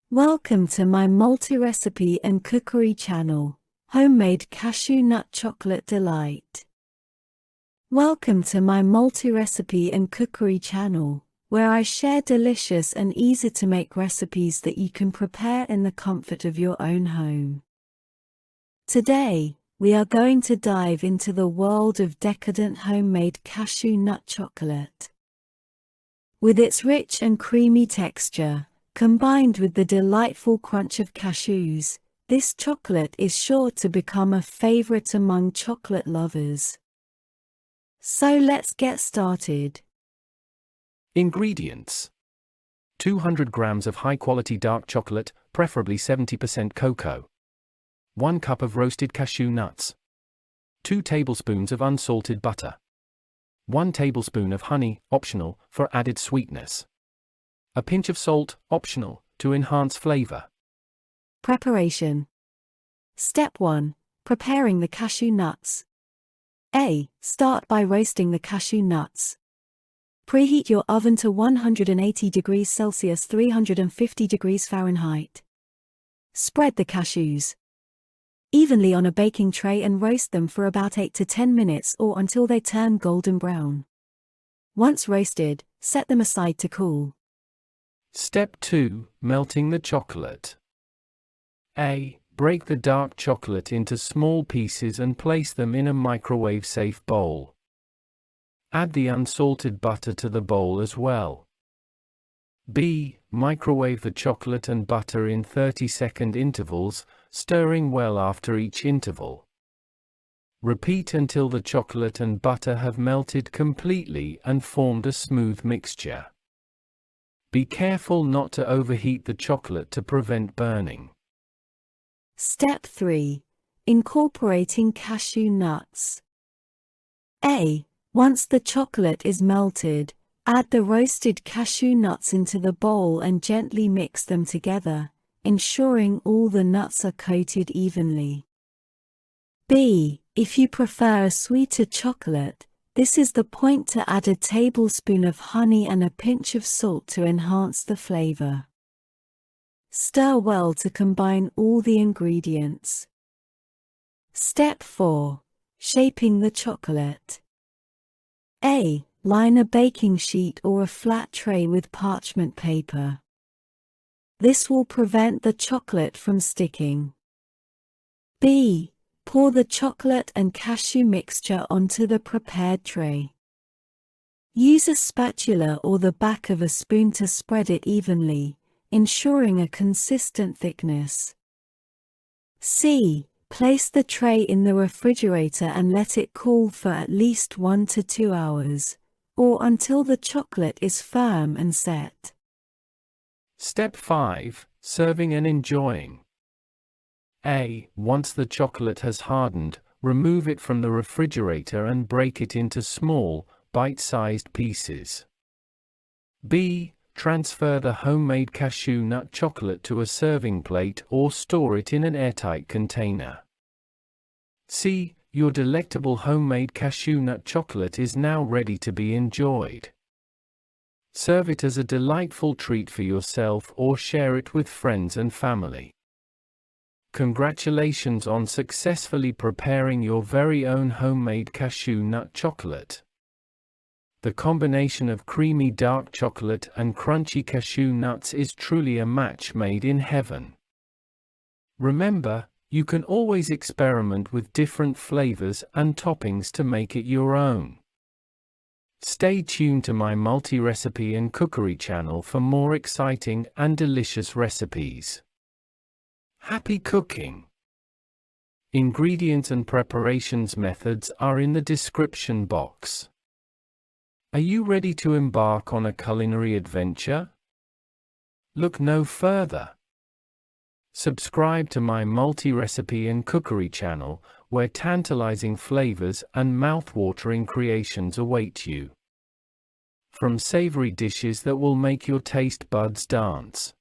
Welcome to my multi-recipe and cookery channel, Homemade Cashew Nut Chocolate Delight. Welcome to my multi-recipe and cookery channel, where I share delicious and easy-to-make recipes that you can prepare in the comfort of your own home. Today, we are going to dive into the world of decadent homemade cashew nut chocolate. With its rich and creamy texture, combined with the delightful crunch of cashews, this chocolate is sure to become a favorite among chocolate lovers. So let's get started. Ingredients: 200 grams of high-quality dark chocolate, preferably 70% cocoa. 1 cup of roasted cashew nuts. 2 tablespoons of unsalted butter. 1 tablespoon of honey, optional, for added sweetness. A pinch of salt, optional, to enhance flavor. Preparation. Step 1. Preparing the cashew nuts. A. Start by roasting the cashew nuts. Preheat your oven to 180 degrees Celsius 350 degrees Fahrenheit. Spread the cashews evenly on a baking tray and roast them for about 8 to 10 minutes or until they turn golden brown. Once roasted, set them aside to cool. Step 2. Melting the chocolate. A. Break the dark chocolate into small pieces and place them in a microwave-safe bowl. Add the unsalted butter to the bowl as well. B. Microwave the chocolate and butter in 30-second intervals, stirring well after each interval. Repeat until the chocolate and butter have melted completely and formed a smooth mixture. Be careful not to overheat the chocolate to prevent burning. Step 3. Incorporating cashew nuts. A. Once the chocolate is melted, add the roasted cashew nuts into the bowl and gently mix them together, ensuring all the nuts are coated evenly. B. If you prefer a sweeter chocolate, this is the point to add a tablespoon of honey and a pinch of salt to enhance the flavor. Stir well to combine all the ingredients. Step 4. Shaping the chocolate. A. Line a baking sheet or a flat tray with parchment paper. This will prevent the chocolate from sticking. B. Pour the chocolate and cashew mixture onto the prepared tray. Use a spatula or the back of a spoon to spread it evenly, ensuring a consistent thickness. C. Place the tray in the refrigerator and let it cool for at least 1 to 2 hours, or until the chocolate is firm and set. Step 5. Serving and enjoying. A. Once the chocolate has hardened, remove it from the refrigerator and break it into small, bite-sized pieces. B. Transfer the homemade cashew nut chocolate to a serving plate or store it in an airtight container. C. Your delectable homemade cashew nut chocolate is now ready to be enjoyed. Serve it as a delightful treat for yourself or share it with friends and family. Congratulations on successfully preparing your very own homemade cashew nut chocolate. The combination of creamy dark chocolate and crunchy cashew nuts is truly a match made in heaven. Remember, you can always experiment with different flavors and toppings to make it your own. Stay tuned to my multi-recipe and cookery channel for more exciting and delicious recipes. Happy cooking! Ingredients and preparations methods are in the description box. Are you ready to embark on a culinary adventure? Look no further. Subscribe to my multi-recipe and cookery channel, where tantalizing flavors and mouth-watering creations await you. From savory dishes that will make your taste buds dance,